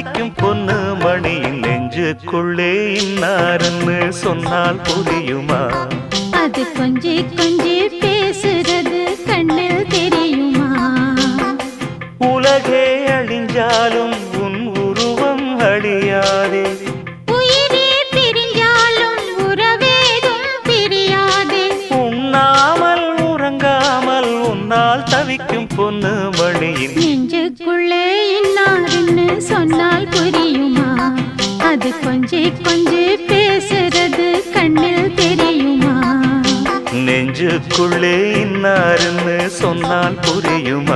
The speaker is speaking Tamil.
தவிக்கும் பொண்ணு மணியின் நெஞ்சுக்குள்ளே இன்னாருன்னு சொன்னால் புரியுமா? அது கொஞ்சி கொஞ்சி பேசுறது கண்ணில் தெரியுமா? உலகே அழிஞ்சாலும் உன் உருவம் அழியாதே, உயிரே பிரிஞ்சாலும் உறவேதும் பிரியாதே. உண்ணாமல் உறங்காமல் உன்னால் தவிக்கும் பொண்ணு மணியின் நெஞ்சுக்குள்ளே இன்னாருன்னு சொன்னால் புரியுமா? அது கொஞ்சி கொஞ்சி பேசுறது கண்ணில் தெரியுமா? நெஞ்சுக்குள்ளே இன்னாருன்னு சொன்னால் புரியுமா?